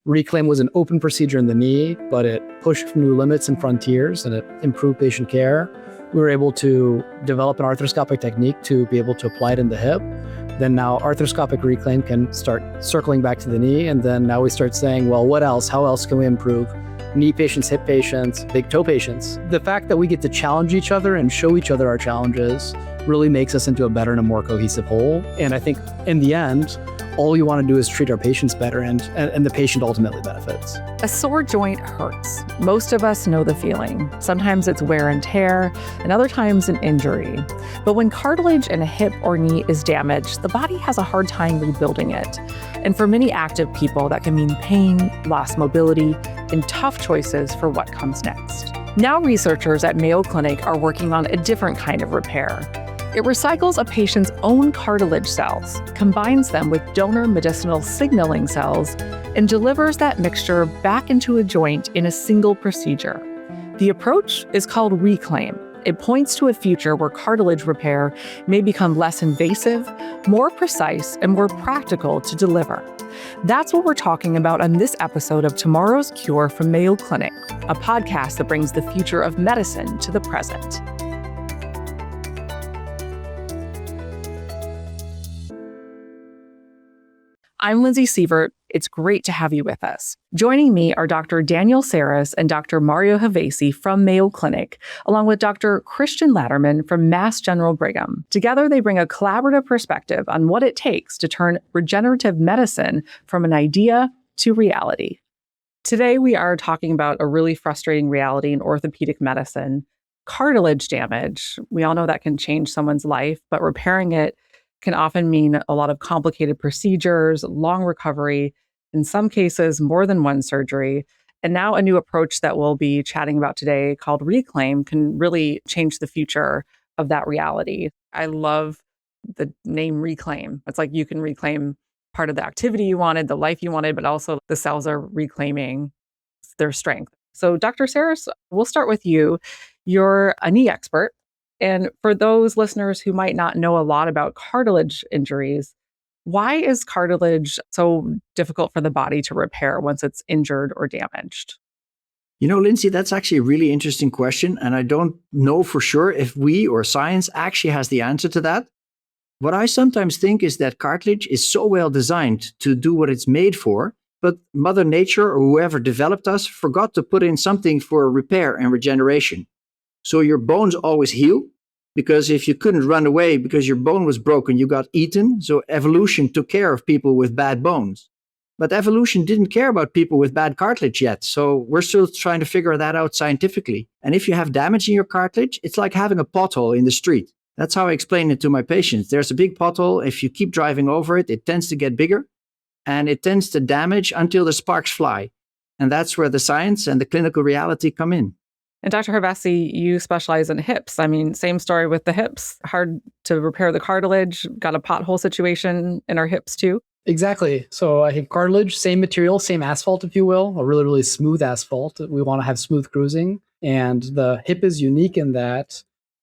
Reclaim was an open procedure in the knee, but it pushed new limits and frontiers and it improved patient care. We were able to develop an arthroscopic technique to be able to apply it in the hip. Then now arthroscopic reclaim can start circling back to the knee. And then now we start saying, well, what else? How else can we improve knee patients, hip patients, big toe patients? The fact that we get to challenge each other and show each other our challenges really makes us into a better and a more cohesive whole. And I think in the end, all you want to do is treat our patients better and the patient ultimately benefits. A sore joint hurts. Most of us know the feeling. Sometimes it's wear and tear, and other times an injury. But when cartilage in a hip or knee is damaged, the body has a hard time rebuilding it. And for many active people, that can mean pain, lost mobility, and tough choices for what comes next. Now researchers at Mayo Clinic are working on a different kind of repair. It recycles a patient's own cartilage cells, combines them with donor medicinal signaling cells, and delivers that mixture back into a joint in a single procedure. The approach is called Reclaim. It points to a future where cartilage repair may become less invasive, more precise, and more practical to deliver. That's what we're talking about on this episode of Tomorrow's Cure from Mayo Clinic, a podcast that brings the future of medicine to the present. I'm Lindsey Seavert. It's great to have you with us. Joining me are Dr. Daniel Saris and Dr. Mario Hevesi from Mayo Clinic, along with Dr. Christian Lattermann from Mass General Brigham. Together, they bring a collaborative perspective on what it takes to turn regenerative medicine from an idea to reality. Today, we are talking about a really frustrating reality in orthopedic medicine, cartilage damage. We all know that can change someone's life, but repairing it can often mean a lot of complicated procedures, long recovery, in some cases, more than one surgery. And now a new approach that we'll be chatting about today called Reclaim can really change the future of that reality. I love the name Reclaim. It's like you can reclaim part of the activity you wanted, the life you wanted, but also the cells are reclaiming their strength. So Dr. Saris, we'll start with you. You're a knee expert. And for those listeners who might not know a lot about cartilage injuries, why is cartilage so difficult for the body to repair once it's injured or damaged? You know, Lindsey, that's actually a really interesting question. And I don't know for sure if we or science actually has the answer to that. What I sometimes think is that cartilage is so well designed to do what it's made for, but Mother Nature or whoever developed us forgot to put in something for repair and regeneration. So your bones always heal, because if you couldn't run away because your bone was broken, you got eaten. So evolution took care of people with bad bones. But evolution didn't care about people with bad cartilage yet. So we're still trying to figure that out scientifically. And if you have damage in your cartilage, it's like having a pothole in the street. That's how I explain it to my patients. There's a big pothole. If you keep driving over it, it tends to get bigger and it tends to damage until the sparks fly. And that's where the science and the clinical reality come in. And Dr. Hevesi, you specialize in hips. I mean, same story with the hips. Hard to repair the cartilage. Got a pothole situation in our hips too. Exactly. So I think cartilage, same material, same asphalt, if you will, a really, really smooth asphalt. We want to have smooth cruising. And the hip is unique in that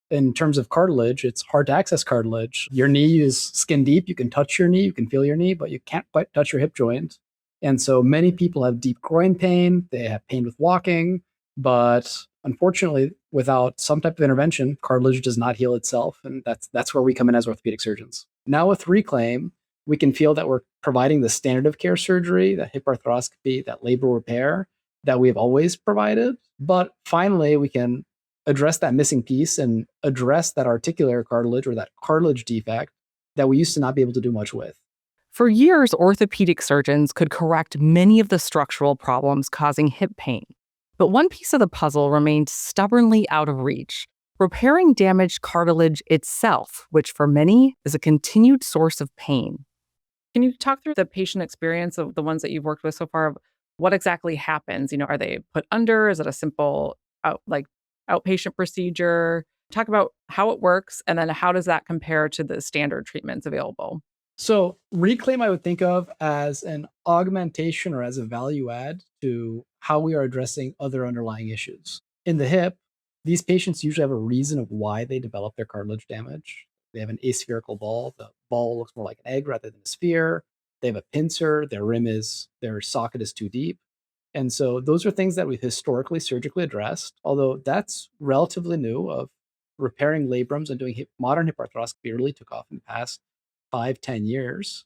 in terms of cartilage, it's hard to access cartilage. Your knee is skin deep. You can touch your knee, you can feel your knee, but you can't quite touch your hip joint. And so many people have deep groin pain. They have pain with walking, but unfortunately, without some type of intervention, cartilage does not heal itself. And that's where we come in as orthopedic surgeons. Now with Reclaim, we can feel that we're providing the standard of care surgery, that hip arthroscopy, that labral repair that we've always provided. But finally, we can address that missing piece and address that articular cartilage or that cartilage defect that we used to not be able to do much with. For years, orthopedic surgeons could correct many of the structural problems causing hip pain. But one piece of the puzzle remained stubbornly out of reach: repairing damaged cartilage itself, which for many is a continued source of pain. Can you talk through the patient experience of the ones that you've worked with so far? What exactly happens? You know, are they put under? Is it a simple outpatient procedure? Talk about how it works, and then how does that compare to the standard treatments available? So Reclaim, I would think of as an augmentation or as a value add to how we are addressing other underlying issues. In the hip, these patients usually have a reason of why they develop their cartilage damage. They have an aspherical ball. The ball looks more like an egg rather than a sphere. they have a pincer, their socket is too deep. And so those are things that we've historically surgically addressed, although that's relatively new of repairing labrums and doing modern hip arthroscopy really took off in the past 5-10 years.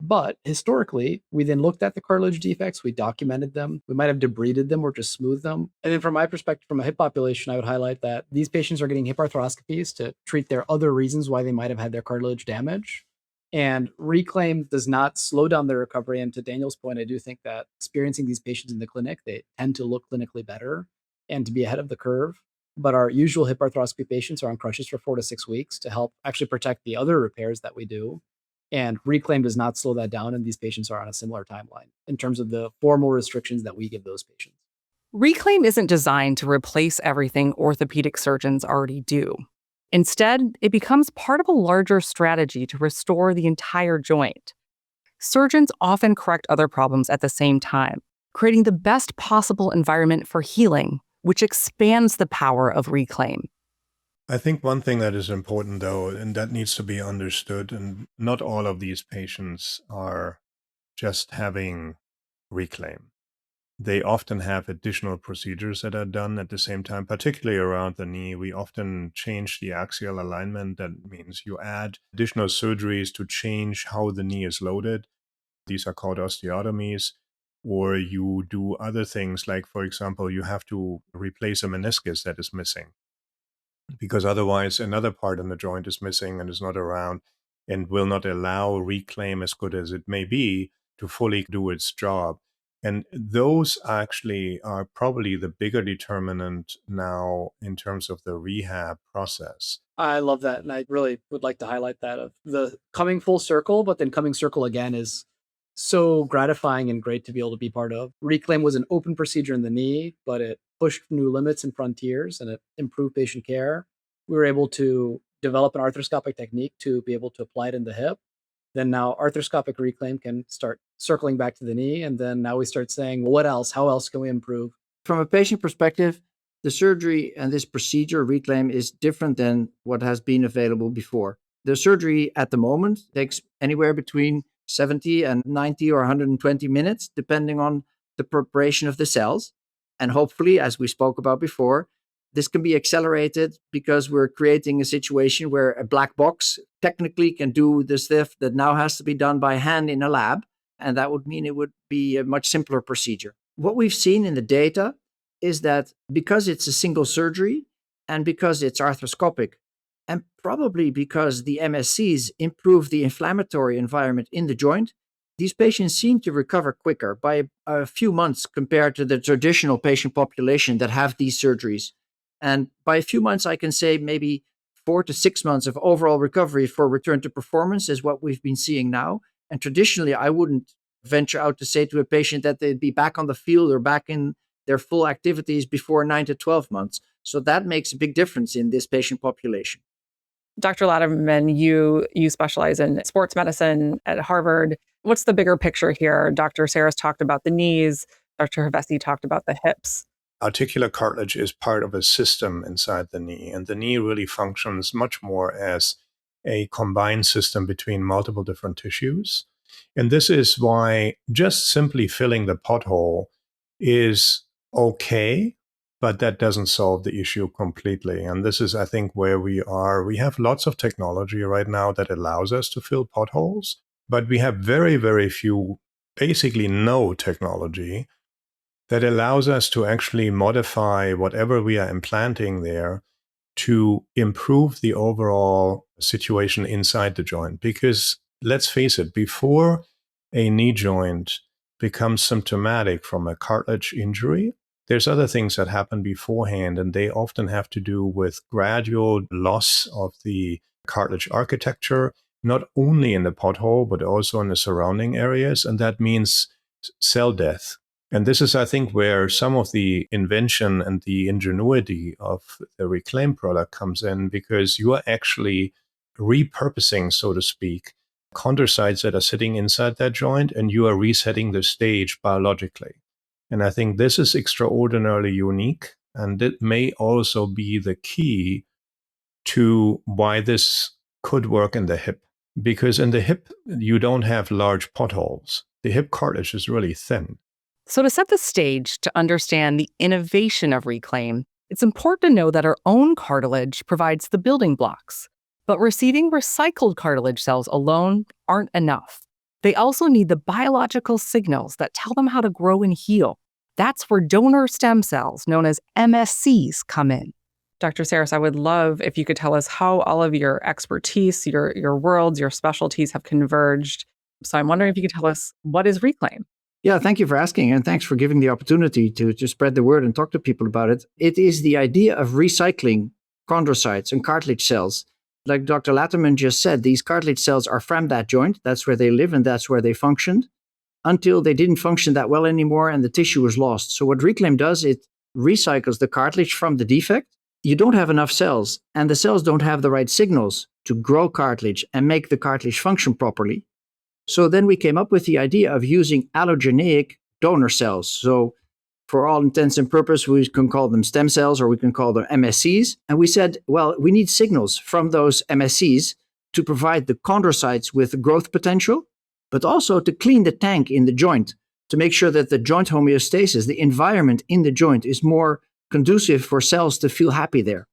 But historically, we then looked at the cartilage defects, we documented them, we might have debrided them or just smoothed them. And then from my perspective, from a hip population, I would highlight that these patients are getting hip arthroscopies to treat their other reasons why they might have had their cartilage damage. And reclaim does not slow down their recovery. And to Daniel's point, I do think that experiencing these patients in the clinic, they tend to look clinically better and to be ahead of the curve. But our usual hip arthroscopy patients are on crutches for 4 to 6 weeks to help actually protect the other repairs that we do. And reclaim does not slow that down. And these patients are on a similar timeline in terms of the formal restrictions that we give those patients. Reclaim isn't designed to replace everything orthopedic surgeons already do. Instead, it becomes part of a larger strategy to restore the entire joint. Surgeons often correct other problems at the same time, creating the best possible environment for healing, which expands the power of reclaim. I think one thing that is important, though, and that needs to be understood, and not all of these patients are just having reclaim. They often have additional procedures that are done at the same time, particularly around the knee. We often change the axial alignment. That means you add additional surgeries to change how the knee is loaded. These are called osteotomies. Or you do other things like, for example, you have to replace a meniscus that is missing, because otherwise another part in the joint is missing and is not around and will not allow reclaim, as good as it may be, to fully do its job. And those actually are probably the bigger determinant now in terms of the rehab process. I love that. And I really would like to highlight that of the coming full circle, but then coming circle again is so gratifying and great to be able to be part of. Reclaim was an open procedure in the knee, but it pushed new limits and frontiers and it improved patient care. We were able to develop an arthroscopic technique to be able to apply it in the hip. Then now arthroscopic reclaim can start circling back to the knee. And then now we start saying, well, what else? How else can we improve? From a patient perspective, the surgery and this procedure, reclaim, is different than what has been available before. The surgery at the moment takes anywhere between 70 and 90 or 120 minutes, depending on the preparation of the cells. And hopefully, as we spoke about before, this can be accelerated because we're creating a situation where a black box technically can do the stuff that now has to be done by hand in a lab. And that would mean it would be a much simpler procedure. What we've seen in the data is that because it's a single surgery and because it's arthroscopic, and probably because the MSCs improve the inflammatory environment in the joint, these patients seem to recover quicker by a few months compared to the traditional patient population that have these surgeries. And by a few months, I can say maybe 4 to 6 months of overall recovery for return to performance is what we've been seeing now. And traditionally, I wouldn't venture out to say to a patient that they'd be back on the field or back in their full activities before 9 to 12 months. So that makes a big difference in this patient population. Dr. Lattermann, you specialize in sports medicine at Harvard. What's the bigger picture here? Dr. Saris talked about the knees. Dr. Hevesi talked about the hips. Articular cartilage is part of a system inside the knee, and the knee really functions much more as a combined system between multiple different tissues. And this is why just simply filling the pothole is okay, but that doesn't solve the issue completely. And this is, I think, where we are. We have lots of technology right now that allows us to fill potholes, but we have very, very few, basically no technology that allows us to actually modify whatever we are implanting there to improve the overall situation inside the joint. Because let's face it, before a knee joint becomes symptomatic from a cartilage injury, there's other things that happen beforehand, and they often have to do with gradual loss of the cartilage architecture, not only in the pothole, but also in the surrounding areas. And that means cell death. And this is, I think, where some of the invention and the ingenuity of the Reclaim product comes in, because you are actually repurposing, so to speak, chondrocytes that are sitting inside that joint, and you are resetting the stage biologically. And I think this is extraordinarily unique, and it may also be the key to why this could work in the hip. because in the hip, you don't have large potholes. The hip cartilage is really thin. So to set the stage to understand the innovation of Reclaim, it's important to know that our own cartilage provides the building blocks. But receiving recycled cartilage cells alone aren't enough. They also need the biological signals that tell them how to grow and heal. That's where donor stem cells, known as MSCs, come in. Dr. Saris, I would love if you could tell us how all of your expertise, your worlds, your specialties have converged. So I'm wondering if you could tell us, what is Reclaim? Yeah, thank you for asking, and thanks for giving the opportunity to spread the word and talk to people about it. It is the idea of recycling chondrocytes and cartilage cells. Like Dr. Lattermann just said, these cartilage cells are from that joint. That's where they live and that's where they functioned until they didn't function that well anymore and the tissue was lost. So what Reclaim does, it recycles the cartilage from the defect. You don't have enough cells, and the cells don't have the right signals to grow cartilage and make the cartilage function properly. So then we came up with the idea of using allogeneic donor cells. So for all intents and purposes, we can call them stem cells or we can call them MSCs. And we said, well, we need signals from those MSCs to provide the chondrocytes with growth potential, but also to clean the tank in the joint to make sure that the joint homeostasis, the environment in the joint, is more conducive for cells to feel happy there.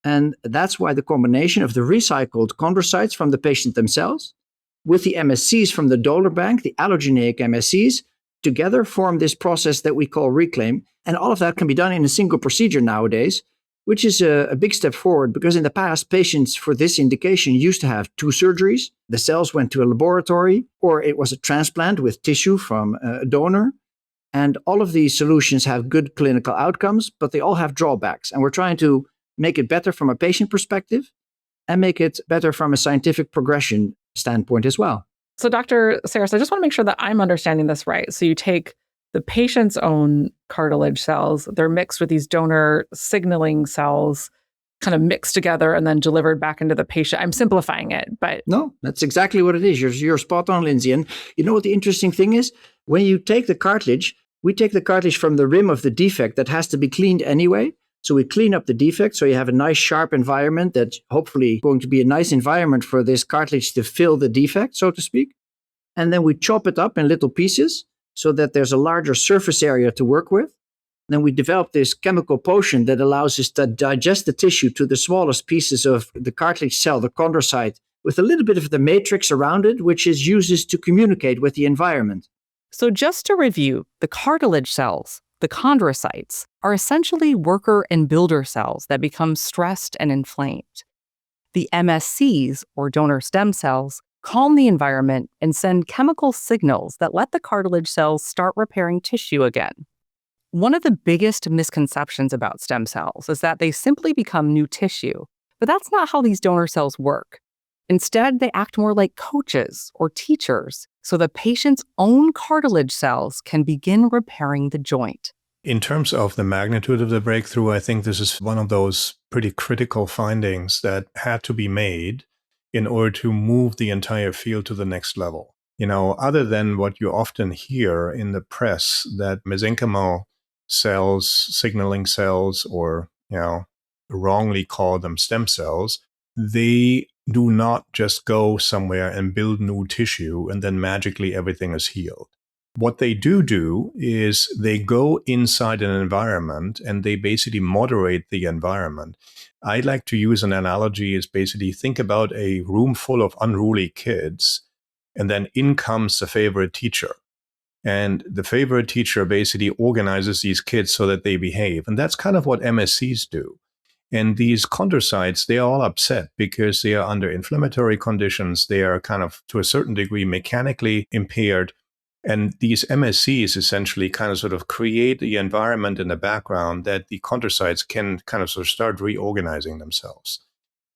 And that's why the combination of the recycled chondrocytes from the patient themselves with the MSCs from the donor bank, the allogeneic MSCs, together form this process that we call Reclaim. And all of that can be done in a single procedure nowadays, which is a big step forward because in the past, patients for this indication used to have 2 surgeries. The cells went to a laboratory, or it was a transplant with tissue from a donor. And all of these solutions have good clinical outcomes, but they all have drawbacks. And we're trying to make it better from a patient perspective and make it better from a scientific progression standpoint as well. So Dr. Saris, I just want to make sure that I'm understanding this right. So you take the patient's own cartilage cells, they're mixed with these donor signaling cells, kind of mixed together and then delivered back into the patient. I'm simplifying it, but... No, that's exactly what it is. You're spot on, Lindsey. And you know what the interesting thing is? When you take the cartilage, we take the cartilage from the rim of the defect that has to be cleaned anyway. So we clean up the defect so you have a nice sharp environment that's hopefully going to be a nice environment for this cartilage to fill the defect, so to speak. And then we chop it up in little pieces so that there's a larger surface area to work with. Then we develop this chemical potion that allows us to digest the tissue to the smallest pieces of the cartilage cell, the chondrocyte, with a little bit of the matrix around it, which is uses to communicate with the environment. So just to review, the cartilage cells, the chondrocytes, are essentially worker and builder cells that become stressed and inflamed. The MSCs, or donor stem cells, calm the environment and send chemical signals that let the cartilage cells start repairing tissue again. One of the biggest misconceptions about stem cells is that they simply become new tissue, but that's not how these donor cells work. Instead, they act more like coaches or teachers, so the patient's own cartilage cells can begin repairing the joint. In terms of the magnitude of the breakthrough, I think this is one of those pretty critical findings that had to be made in order to move the entire field to the next level. You know, other than what you often hear in the press that mesenchymal cells, signaling cells, or, wrongly call them stem cells, they do not just go somewhere and build new tissue and then magically everything is healed. What they do is they go inside an environment and they basically moderate the environment. I like to use an analogy is basically think about a room full of unruly kids and then in comes the favorite teacher. And the favorite teacher basically organizes these kids so that they behave. And that's kind of what MSCs do. And these chondrocytes, they are all upset because they are under inflammatory conditions. They are kind of, to a certain degree, mechanically impaired. And these MSCs essentially kind of sort of create the environment in the background that the chondrocytes can kind of sort of start reorganizing themselves.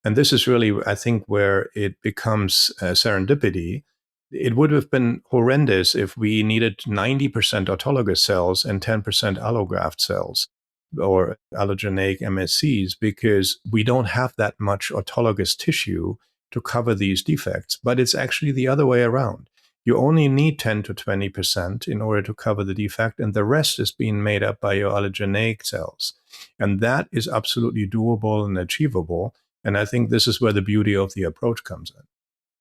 And this is really, I think, where it becomes serendipity. It would have been horrendous if we needed 90% autologous cells and 10% allograft cells or allogeneic MSCs, because we don't have that much autologous tissue to cover these defects. But it's actually the other way around. You only need 10 to 20% in order to cover the defect, and the rest is being made up by your allogeneic cells. And that is absolutely doable and achievable. And I think this is where the beauty of the approach comes in.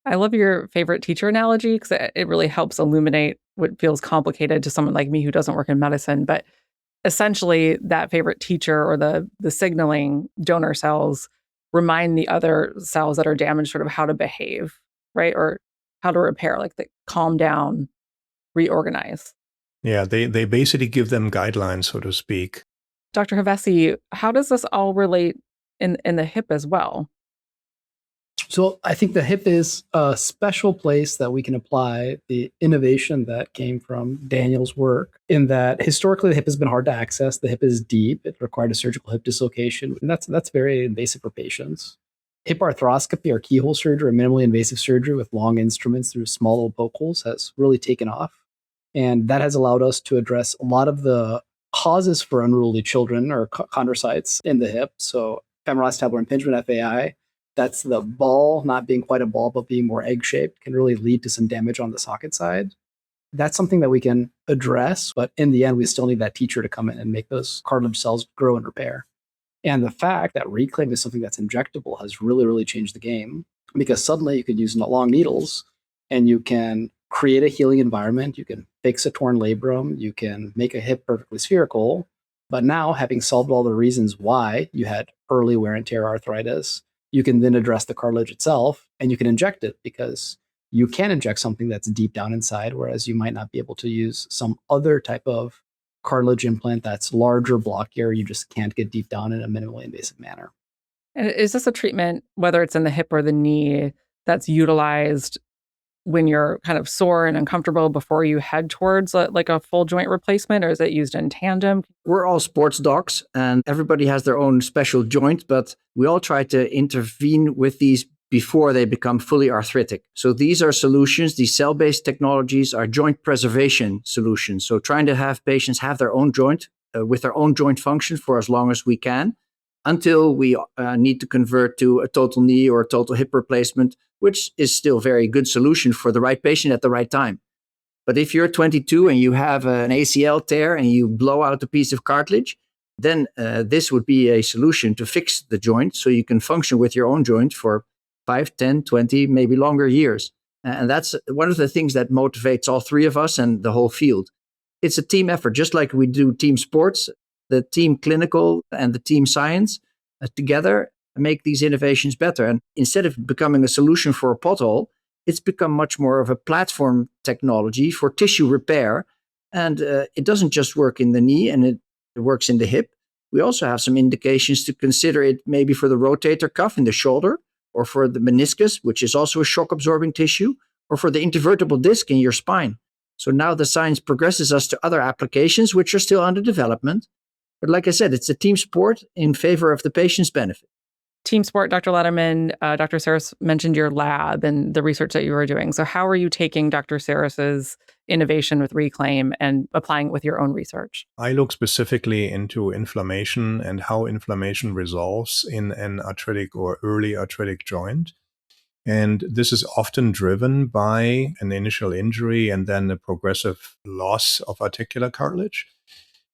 I love your favorite teacher analogy because it really helps illuminate what feels complicated to someone like me who doesn't work in medicine. But essentially, that favorite teacher or the signaling donor cells remind the other cells that are damaged sort of how to behave, right? Or how to repair, like the calm down, reorganize. Yeah, they basically give them guidelines, so to speak. Dr. Hevesi, how does this all relate in the hip as well? So I think the hip is a special place that we can apply the innovation that came from Daniel's work, in that historically the hip has been hard to access. The hip is deep. It required a surgical hip dislocation, and that's very invasive for patients. Hip arthroscopy or keyhole surgery or minimally invasive surgery with long instruments through small little poke holes has really taken off. And that has allowed us to address a lot of the causes for unruly children or chondrocytes in the hip. So femoral acetabular impingement, FAI, that's the ball not being quite a ball, but being more egg-shaped, can really lead to some damage on the socket side. That's something that we can address, but in the end, we still need that teacher to come in and make those cartilage cells grow and repair. And the fact that Reclaim is something that's injectable has really, really changed the game, because suddenly you could use long needles and you can create a healing environment. You can fix a torn labrum. You can make a hip perfectly spherical. But now, having solved all the reasons why you had early wear and tear arthritis, you can then address the cartilage itself and you can inject it, because you can inject something that's deep down inside, whereas you might not be able to use some other type of cartilage implant that's larger, blockier. You just can't get deep down in a minimally invasive manner. And is this a treatment, whether it's in the hip or the knee, that's utilized when you're kind of sore and uncomfortable before you head towards like a full joint replacement, or is it used in tandem? We're all sports docs and everybody has their own special joint, but we all try to intervene with these before they become fully arthritic. So these are solutions, these cell-based technologies are joint preservation solutions. So trying to have patients have their own joint with their own joint function for as long as we can, until we need to convert to a total knee or a total hip replacement, which is still a very good solution for the right patient at the right time. But if you're 22 and you have an ACL tear and you blow out a piece of cartilage, then this would be a solution to fix the joint so you can function with your own joint for 5, 10, 20, maybe longer years. And that's one of the things that motivates all three of us and the whole field. It's a team effort, just like we do team sports. The team clinical and the team science together make these innovations better. And instead of becoming a solution for a pothole, it's become much more of a platform technology for tissue repair. And it doesn't just work in the knee, and it works in the hip. We also have some indications to consider it maybe for the rotator cuff in the shoulder, or for the meniscus, which is also a shock-absorbing tissue, or for the intervertebral disc in your spine. So now the science progresses us to other applications, which are still under development. But like I said, it's a team sport in favor of the patient's benefit. Team sport, Dr. Lattermann, Dr. Saris mentioned your lab and the research that you were doing. So how are you taking Dr. Saris's innovation with Reclaim and applying it with your own research? I look specifically into inflammation and how inflammation resolves in an arthritic or early arthritic joint. And this is often driven by an initial injury and then a progressive loss of articular cartilage.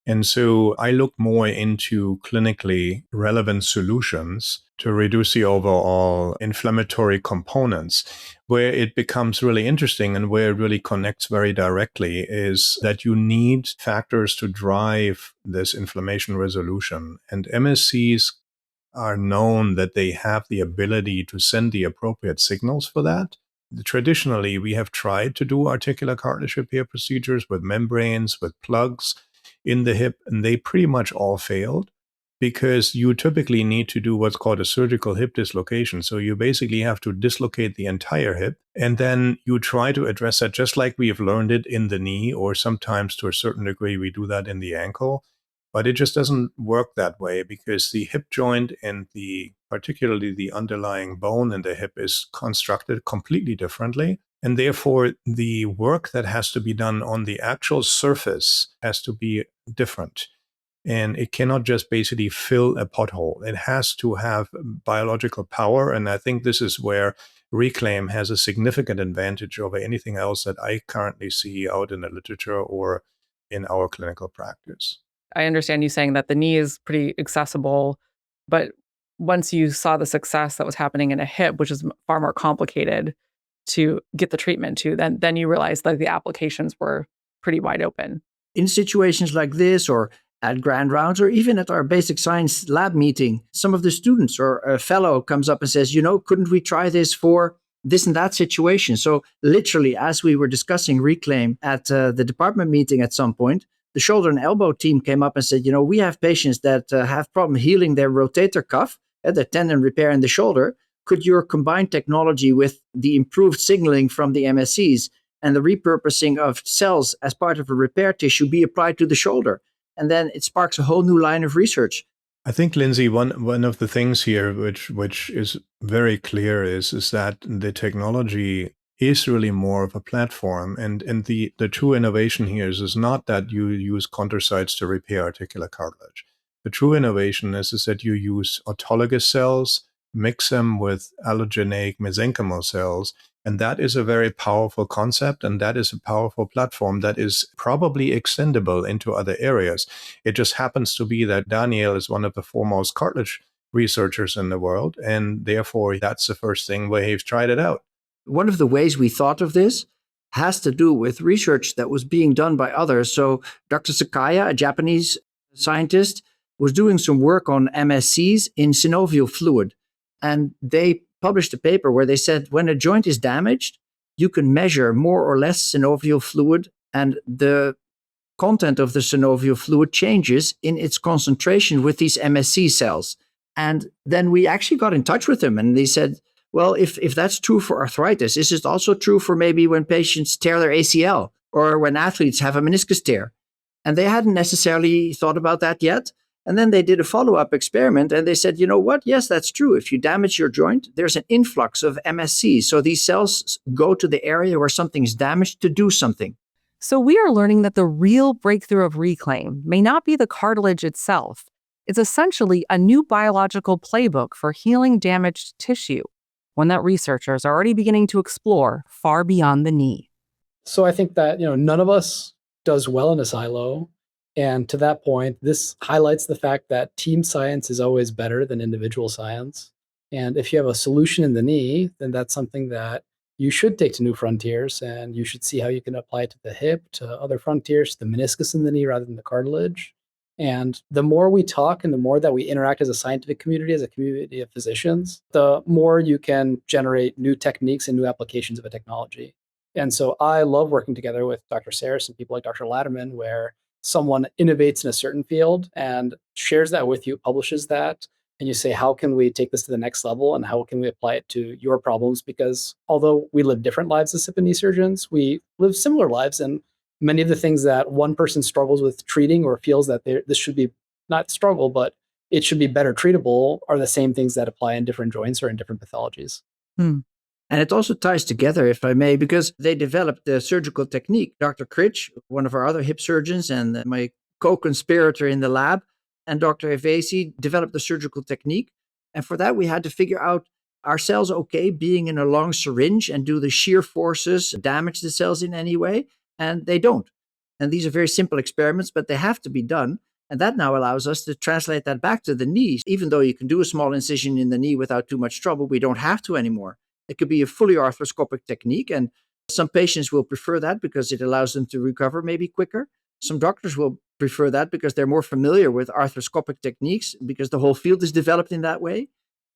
And so I look more into clinically relevant solutions to reduce the overall inflammatory components. Where it becomes really interesting and where it really connects very directly is that you need factors to drive this inflammation resolution. And MSCs are known that they have the ability to send the appropriate signals for that. Traditionally, we have tried to do articular cartilage repair procedures with membranes, with plugs in the hip, and they pretty much all failed because you typically need to do what's called a surgical hip dislocation. So you basically have to dislocate the entire hip, and then you try to address that just like we have learned it in the knee, or sometimes to a certain degree we do that in the ankle. But it just doesn't work that way because the hip joint and particularly the underlying bone in the hip is constructed completely differently. And therefore, the work that has to be done on the actual surface has to be different. And it cannot just basically fill a pothole. It has to have biological power. And I think this is where Reclaim has a significant advantage over anything else that I currently see out in the literature or in our clinical practice. I understand you saying that the knee is pretty accessible, but once you saw the success that was happening in a hip, which is far more complicated, to get the treatment to, then you realize that the applications were pretty wide open. In situations like this, or at grand rounds, or even at our basic science lab meeting, some of the students or a fellow comes up and says, couldn't we try this for this and that situation? So literally, as we were discussing Reclaim at the department meeting at some point, the shoulder and elbow team came up and said, we have patients that have problem healing their rotator cuff, the tendon repair in the shoulder. Could your combined technology with the improved signaling from the MSCs and the repurposing of cells as part of a repair tissue be applied to the shoulder? And then it sparks a whole new line of research. I think, Lindsey, one of the things here which is very clear is that the technology is really more of a platform. And the true innovation here is not that you use chondrocytes to repair articular cartilage. The true innovation is that you use autologous cells, mix them with allogeneic mesenchymal cells. And that is a very powerful concept, and that is a powerful platform that is probably extendable into other areas. It just happens to be that Daniel is one of the foremost cartilage researchers in the world, and therefore that's the first thing where he's tried it out. One of the ways we thought of this has to do with research that was being done by others. So Dr. Sakaya, a Japanese scientist, was doing some work on MSCs in synovial fluid. And they published a paper where they said when a joint is damaged, you can measure more or less synovial fluid, and the content of the synovial fluid changes in its concentration with these MSC cells. And then we actually got in touch with them, and they said, well, if that's true for arthritis, is it also true for maybe when patients tear their ACL or when athletes have a meniscus tear? And they hadn't necessarily thought about that yet. And then they did a follow-up experiment, and they said, what? Yes, that's true. If you damage your joint, there's an influx of MSCs. So these cells go to the area where something is damaged to do something. So we are learning that the real breakthrough of Reclaim may not be the cartilage itself. It's essentially a new biological playbook for healing damaged tissue, one that researchers are already beginning to explore far beyond the knee. So I think that, none of us does well in a silo. And to that point, this highlights the fact that team science is always better than individual science. And if you have a solution in the knee, then that's something that you should take to new frontiers, and you should see how you can apply it to the hip, to other frontiers, to the meniscus in the knee rather than the cartilage. And the more we talk and the more that we interact as a scientific community, as a community of physicians, the more you can generate new techniques and new applications of a technology. And so I love working together with Dr. Saris and people like Dr. Lattermann, where someone innovates in a certain field and shares that with you, publishes that, and you say, how can we take this to the next level and how can we apply it to your problems? Because although we live different lives as hip and knee surgeons, we live similar lives, and many of the things that one person struggles with treating or feels that this should be not struggle, but it should be better treatable are the same things that apply in different joints or in different pathologies. And it also ties together, if I may, because they developed the surgical technique. Dr. Critch, one of our other hip surgeons and my co-conspirator in the lab, and Dr. Hevesi developed the surgical technique. And for that, we had to figure out, are cells okay being in a long syringe, and do the shear forces damage the cells in any way? And they don't. And these are very simple experiments, but they have to be done. And that now allows us to translate that back to the knees. Even though you can do a small incision in the knee without too much trouble, we don't have to anymore. It could be a fully arthroscopic technique, and some patients will prefer that because it allows them to recover maybe quicker. Some doctors will prefer that because they're more familiar with arthroscopic techniques, because the whole field is developed in that way.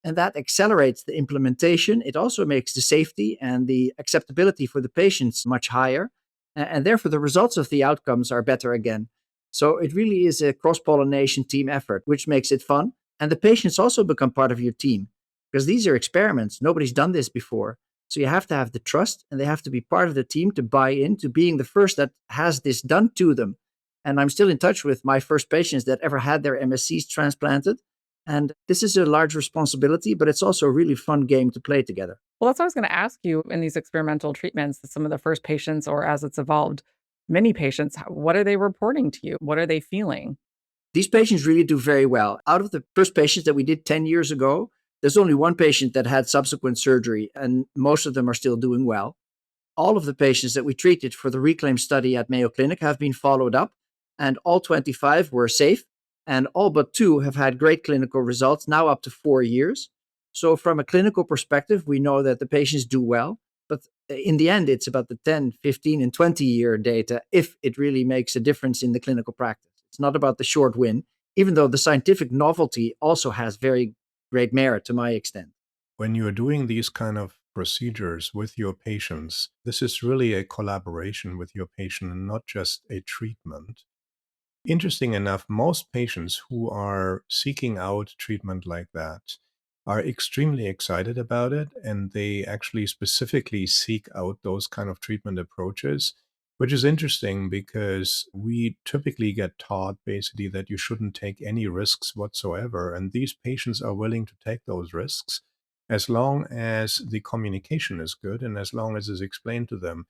And that accelerates the implementation. It also makes the safety and the acceptability for the patients much higher. And therefore, the results of the outcomes are better again. So it really is a cross-pollination team effort, which makes it fun. And the patients also become part of your team, because these are experiments. Nobody's done this before. So you have to have the trust, and they have to be part of the team to buy into being the first that has this done to them. And I'm still in touch with my first patients that ever had their MSCs transplanted. And this is a large responsibility, but it's also a really fun game to play together. Well, that's what I was going to ask you in these experimental treatments, some of the first patients, or as it's evolved, many patients, what are they reporting to you? What are they feeling? These patients really do very well. Out of the first patients that we did 10 years ago, there's only one patient that had subsequent surgery, and most of them are still doing well. All of the patients that we treated for the Reclaim study at Mayo Clinic have been followed up, and all 25 were safe, and all but 2 have had great clinical results, now up to 4 years. So from a clinical perspective, we know that the patients do well. But in the end, it's about the 10, 15, and 20-year data if it really makes a difference in the clinical practice. It's not about the short win, even though the scientific novelty also has very great merit to my extent. When you're doing these kind of procedures with your patients, this is really a collaboration with your patient and not just a treatment. Interesting enough, most patients who are seeking out treatment like that are extremely excited about it, and they actually specifically seek out those kind of treatment approaches, which is interesting because we typically get taught basically that you shouldn't take any risks whatsoever. And these patients are willing to take those risks as long as the communication is good and as long as it's explained to them.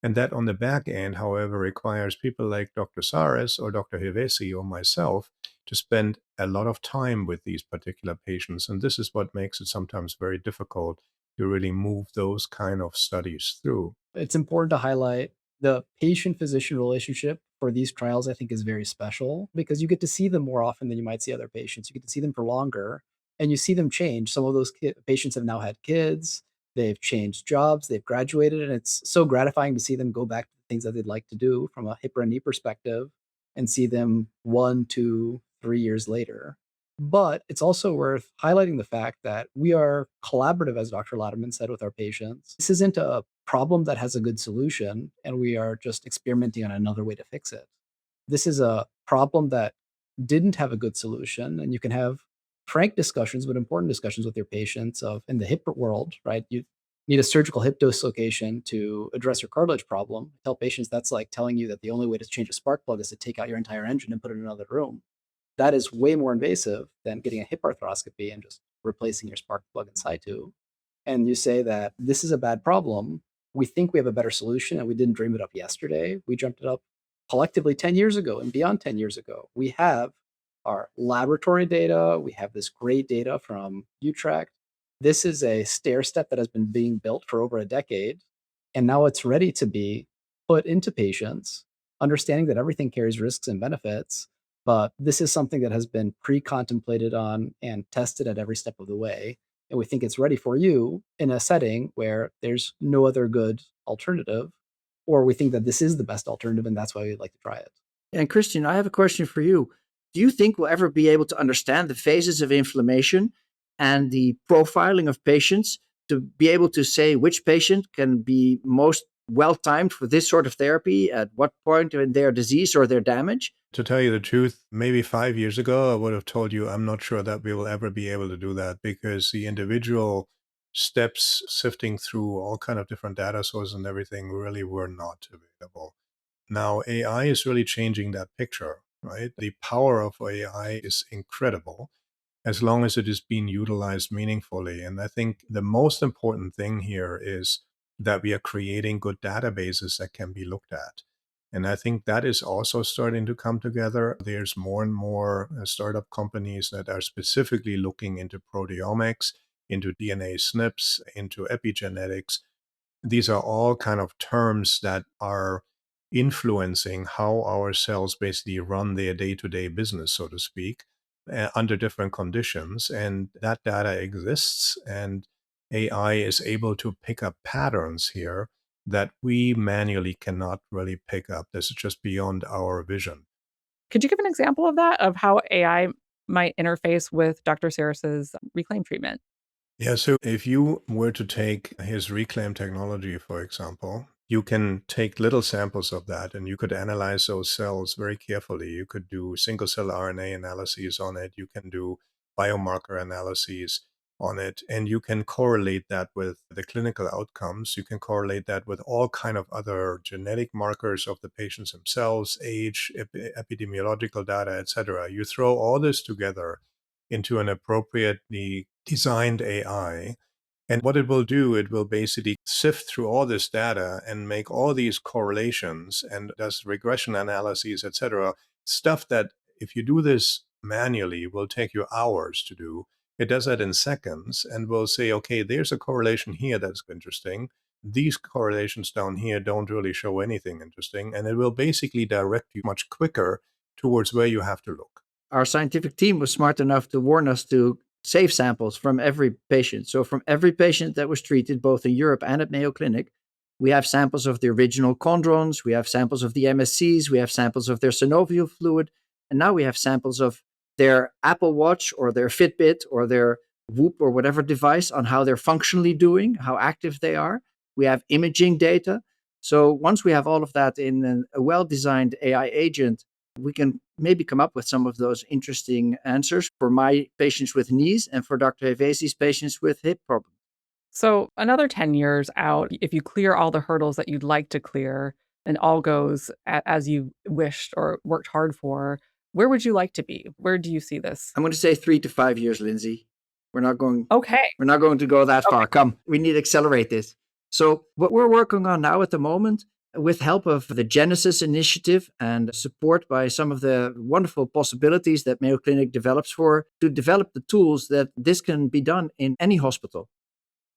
And that on the back end, however, requires people like Dr. Saris or Dr. Hevesi or myself to spend a lot of time with these particular patients. And this is what makes it sometimes very difficult to really move those kind of studies through. It's important to highlight the patient-physician relationship for these trials, I think, is very special because you get to see them more often than you might see other patients. You get to see them for longer and you see them change. Some of those patients have now had kids, they've changed jobs, they've graduated, and it's so gratifying to see them go back to the things that they'd like to do from a hip or a knee perspective and see them 1, 2, 3 years later. But it's also worth highlighting the fact that we are collaborative, as Dr. Lattermann said, with our patients. This isn't a problem that has a good solution, and we are just experimenting on another way to fix it. This is a problem that didn't have a good solution, and you can have frank discussions, but important discussions with your patients of in the hip world, right? You need a surgical hip dislocation to address your cartilage problem. Tell patients that's like telling you that the only way to change a spark plug is to take out your entire engine and put it in another room. That is way more invasive than getting a hip arthroscopy and just replacing your spark plug in situ. And you say that this is a bad problem. We think we have a better solution and we didn't dream it up yesterday. We dreamt it up collectively 10 years ago and beyond 10 years ago. We have our laboratory data. We have this great data from Utrecht. This is a stair step that has been being built for over a decade. And now it's ready to be put into patients, understanding that everything carries risks and benefits. But this is something that has been pre-contemplated on and tested at every step of the way. And we think it's ready for you in a setting where there's no other good alternative, or we think that this is the best alternative, and that's why we'd like to try it. And Christian, I have a question for you. Do you think we'll ever be able to understand the phases of inflammation and the profiling of patients to be able to say which patient can be most well-timed for this sort of therapy at what point in their disease or their damage? To tell you the truth, maybe 5 years ago, I would have told you I'm not sure that we will ever be able to do that because the individual steps sifting through all kind of different data sources and everything really were not available. Now, AI is really changing that picture, right? The power of AI is incredible as long as it is being utilized meaningfully. And I think the most important thing here is that we are creating good databases that can be looked at. And I think that is also starting to come together. There's more and more startup companies that are specifically looking into proteomics, into DNA SNPs, into epigenetics. These are all kind of terms that are influencing how our cells basically run their day-to-day business, so to speak, under different conditions. And that data exists, and AI is able to pick up patterns here that we manually cannot really pick up. This is just beyond our vision. Could you give an example of that, of how AI might interface with Dr. Saris's Reclaim treatment? Yeah, so if you were to take his Reclaim technology, for example, you can take little samples of that and you could analyze those cells very carefully. You could do single cell RNA analyses on it. You can do biomarker analyses on it, and you can correlate that with the clinical outcomes. You can correlate that with all kind of other genetic markers of the patients themselves, age, epidemiological data, etc. You throw all this together into an appropriately designed AI. And what it will do, it will basically sift through all this data and make all these correlations and does regression analyses, etc. Stuff that if you do this manually will take you hours to do. It does that in seconds and will say, okay, there's a correlation here that's interesting. These correlations down here don't really show anything interesting. And it will basically direct you much quicker towards where you have to look. Our scientific team was smart enough to warn us to save samples from every patient. So from every patient that was treated, both in Europe and at Mayo Clinic, we have samples of the original chondrons, we have samples of the MSCs, we have samples of their synovial fluid, and now we have samples of their Apple Watch or their Fitbit or their Whoop or whatever device on how they're functionally doing, how active they are. We have imaging data. So once we have all of that in a well-designed AI agent, we can maybe come up with some of those interesting answers for my patients with knees and for Dr. Hevesi's patients with hip problems. So, another 10 years out, if you clear all the hurdles that you'd like to clear and all goes as you wished or worked hard for, where would you like to be? Where do you see this? I'm going to say 3 to 5 years, Lindsey. We're not going Okay. to go that far. Come, we need to accelerate this. So what we're working on now at the moment, with help of the Genesis initiative and support by some of the wonderful possibilities that Mayo Clinic develops to develop the tools that this can be done in any hospital.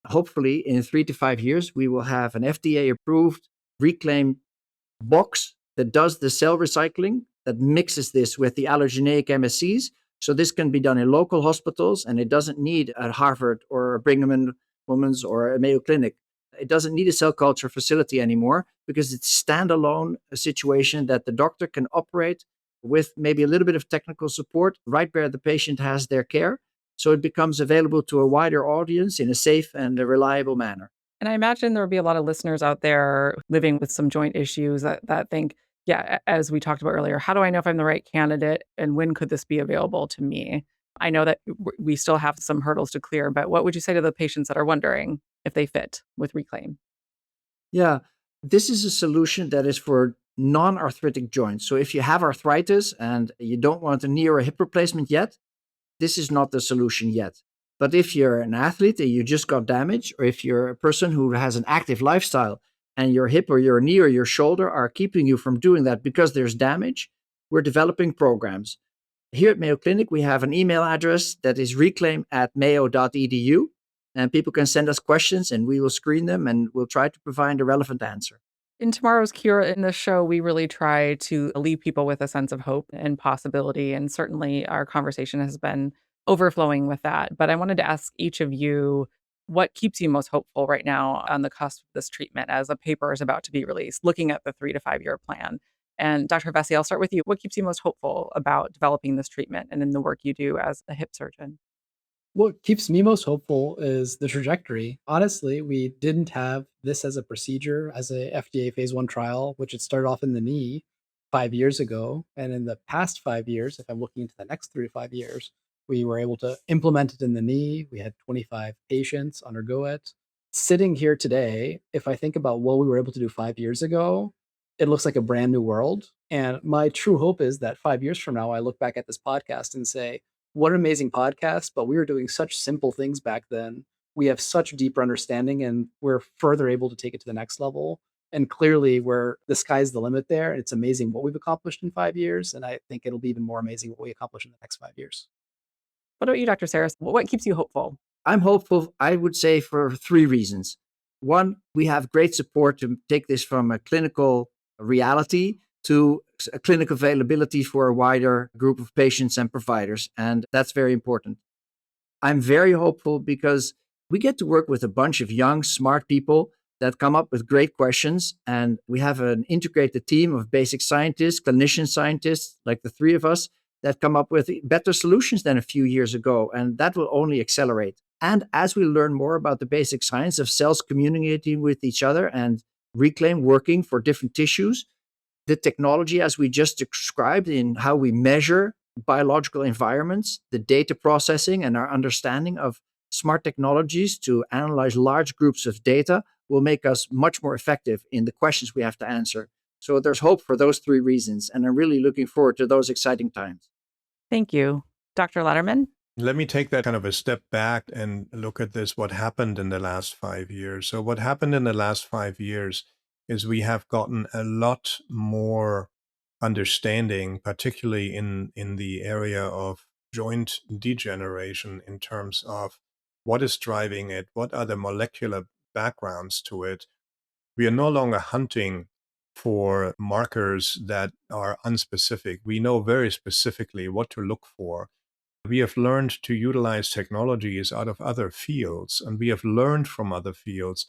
Hopefully, in 3 to 5 years, we will have an FDA-approved reclaim box that does the cell recycling, that mixes this with the allogeneic MSCs. So this can be done in local hospitals, and it doesn't need a Harvard or a Brigham and Women's or a Mayo Clinic. It doesn't need a cell culture facility anymore because it's standalone a situation that the doctor can operate with maybe a little bit of technical support right where the patient has their care. So it becomes available to a wider audience in a safe and a reliable manner. And I imagine there will be a lot of listeners out there living with some joint issues that think, yeah, as we talked about earlier, how do I know if I'm the right candidate and when could this be available to me? I know that we still have some hurdles to clear, but what would you say to the patients that are wondering if they fit with Reclaim? Yeah, this is a solution that is for non-arthritic joints. So if you have arthritis and you don't want a knee or a hip replacement yet, this is not the solution yet. But if you're an athlete and you just got damage, or if you're a person who has an active lifestyle and your hip or your knee or your shoulder are keeping you from doing that because there's damage, we're developing programs. Here at Mayo Clinic, we have an email address that is reclaim@mayo.edu, and people can send us questions and we will screen them and we'll try to provide a relevant answer. In Tomorrow's Cure, in this show, we really try to leave people with a sense of hope and possibility. And certainly our conversation has been overflowing with that. But I wanted to ask each of you what keeps you most hopeful right now on the cusp of this treatment as a paper is about to be released, looking at the 3 to 5 year plan. And Dr. Hevesi, I'll start with you. What keeps you most hopeful about developing this treatment and in the work you do as a hip surgeon? What keeps me most hopeful is the trajectory. Honestly, we didn't have this as a procedure, as a FDA phase 1 trial, which had started off in the knee 5 years ago. And in the past 5 years, if I'm looking into the next 3 to 5 years, we were able to implement it in the knee. We had 25 patients undergo it. Sitting here today, if I think about what we were able to do 5 years ago, it looks like a brand new world. And my true hope is that 5 years from now, I look back at this podcast and say, what an amazing podcast, but we were doing such simple things back then. We have such deeper understanding and we're further able to take it to the next level. And clearly, where the sky's the limit there. It's amazing what we've accomplished in 5 years. And I think it'll be even more amazing what we accomplish in the next 5 years. What about you, Dr. Saris? What keeps you hopeful? I'm hopeful, I would say, for 3 reasons. One, we have great support to take this from a clinical reality to a clinical availability for a wider group of patients and providers. And that's very important. I'm very hopeful because we get to work with a bunch of young, smart people that come up with great questions. And we have an integrated team of basic scientists, clinician scientists, like the 3 of us, that come up with better solutions than a few years ago. And that will only accelerate. And as we learn more about the basic science of cells communicating with each other and Reclaim working for different tissues, the technology, as we just described, in how we measure biological environments, the data processing and our understanding of smart technologies to analyze large groups of data will make us much more effective in the questions we have to answer. So there's hope for those 3 reasons, and I'm really looking forward to those exciting times. Thank you. Dr. Lattermann? Let me take that kind of a step back and look at this, what happened in the last 5 years. So what happened in the last 5 years is we have gotten a lot more understanding, particularly in the area of joint degeneration, in terms of what is driving it, what are the molecular backgrounds to it. We are no longer hunting for markers that are unspecific. We know very specifically what to look for. We have learned to utilize technologies out of other fields, and we have learned from other fields.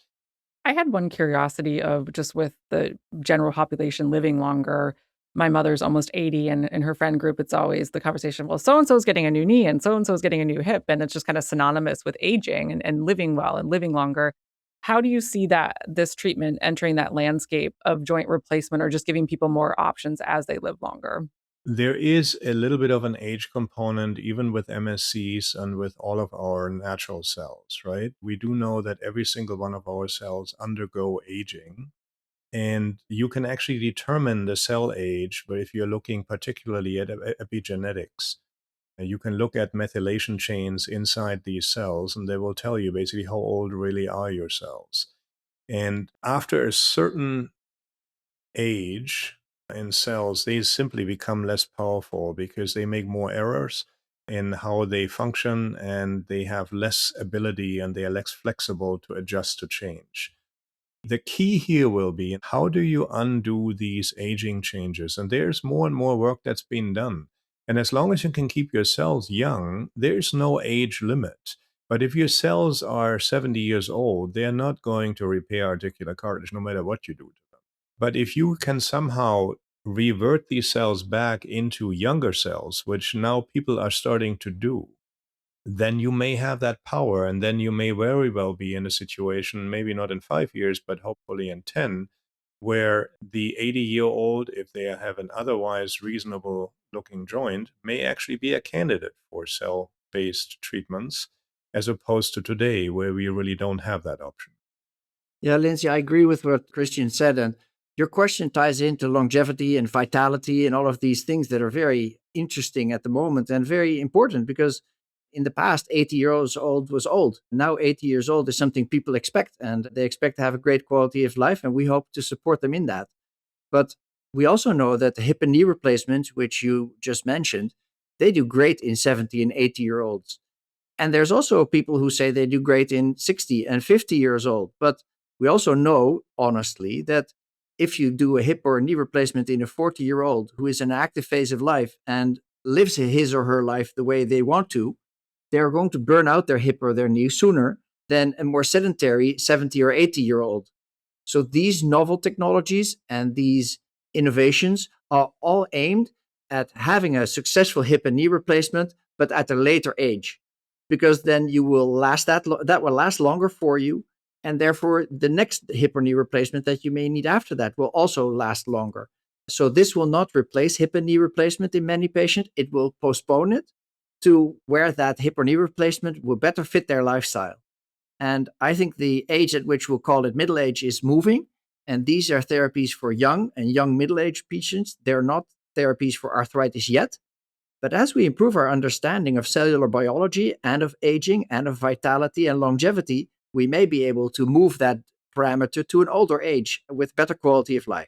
I had one curiosity of just with the general population living longer. My mother's almost 80, and in her friend group, it's always the conversation, well, so-and-so is getting a new knee and so-and-so is getting a new hip. And it's just kind of synonymous with aging and living well and living longer. How do you see that this treatment entering that landscape of joint replacement or just giving people more options as they live longer? There is a little bit of an age component, even with MSCs and with all of our natural cells, right? We do know that every single one of our cells undergo aging. And you can actually determine the cell age, but if you're looking particularly at epigenetics, you can look at methylation chains inside these cells, and they will tell you basically how old really are your cells. And after a certain age in cells, they simply become less powerful because they make more errors in how they function, and they have less ability and they are less flexible to adjust to change. The key here will be, how do you undo these aging changes? And there's more and more work that's been done. And as long as you can keep your cells young, there's no age limit. But if your cells are 70 years old, they're not going to repair articular cartilage no matter what you do to them. But if you can somehow revert these cells back into younger cells, which now people are starting to do, then you may have that power, and then you may very well be in a situation, maybe not in 5 years, but hopefully in 10, where the 80-year-old, if they have an otherwise reasonable looking joint, may actually be a candidate for cell-based treatments, as opposed to today, where we really don't have that option. Yeah, Lindsey, I agree with what Christian said. And your question ties into longevity and vitality and all of these things that are very interesting at the moment and very important, because in the past, 80 years old was old. Now 80 years old is something people expect, and they expect to have a great quality of life, and we hope to support them in that. But we also know that the hip and knee replacements, which you just mentioned, they do great in 70 and 80-year-olds. And there's also people who say they do great in 60 and 50 years old. But we also know, honestly, that if you do a hip or a knee replacement in a 40-year-old who is in an active phase of life and lives his or her life the way they want to, they're going to burn out their hip or their knee sooner than a more sedentary 70 or 80-year-old. So these novel technologies and these innovations are all aimed at having a successful hip and knee replacement, but at a later age, because then you will last that will last longer for you, and therefore the next hip or knee replacement that you may need after that will also last longer. So this will not replace hip and knee replacement in many patients. It will postpone it to where that hip or knee replacement will better fit their lifestyle. And I think the age at which we'll call it middle age is moving. And these are therapies for young and young middle-aged patients. They're not therapies for arthritis yet. But as we improve our understanding of cellular biology and of aging and of vitality and longevity, we may be able to move that parameter to an older age with better quality of life.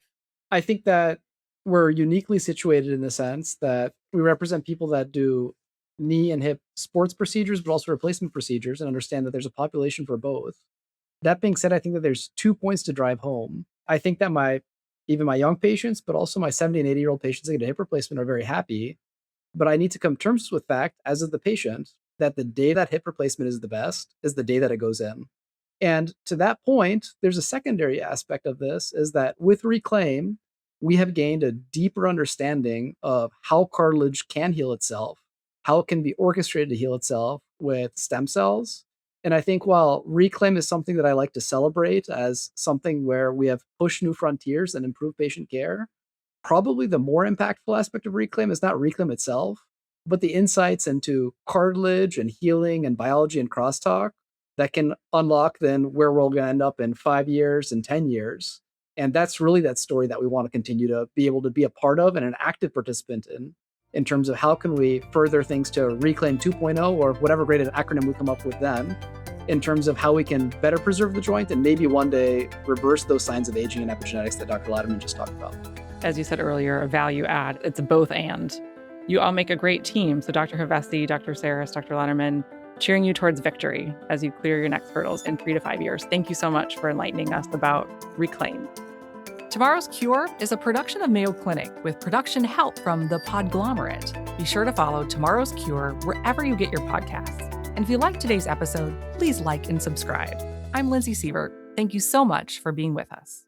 I think that we're uniquely situated in the sense that we represent people that do knee and hip sports procedures, but also replacement procedures, and understand that there's a population for both. That being said, I think that there's 2 points to drive home. I think that even my young patients, but also my 70 and 80-year-old patients that get a hip replacement are very happy. But I need to come to terms with the fact, as of the patient, that the day that hip replacement is the best is the day that it goes in. And to that point, there's a secondary aspect of this, is that with Reclaim, we have gained a deeper understanding of how cartilage can heal itself, how it can be orchestrated to heal itself with stem cells. And I think while Reclaim is something that I like to celebrate as something where we have pushed new frontiers and improved patient care, probably the more impactful aspect of Reclaim is not Reclaim itself, but the insights into cartilage and healing and biology and crosstalk that can unlock then where we're going to end up in 5 years and 10 years. And that's really that story that we want to continue to be able to be a part of and an active participant in terms of how can we further things to Reclaim 2.0 or whatever great an acronym we come up with then, in terms of how we can better preserve the joint and maybe one day reverse those signs of aging and epigenetics that Dr. Lattermann just talked about. As you said earlier, a value add. It's a both and. You all make a great team. So Dr. Hevesi, Dr. Saris, Dr. Lattermann, cheering you towards victory as you clear your next hurdles in 3 to 5 years. Thank you so much for enlightening us about Reclaim. Tomorrow's Cure is a production of Mayo Clinic with production help from the Podglomerate. Be sure to follow Tomorrow's Cure wherever you get your podcasts. And if you liked today's episode, please like and subscribe. I'm Lindsey Seavert. Thank you so much for being with us.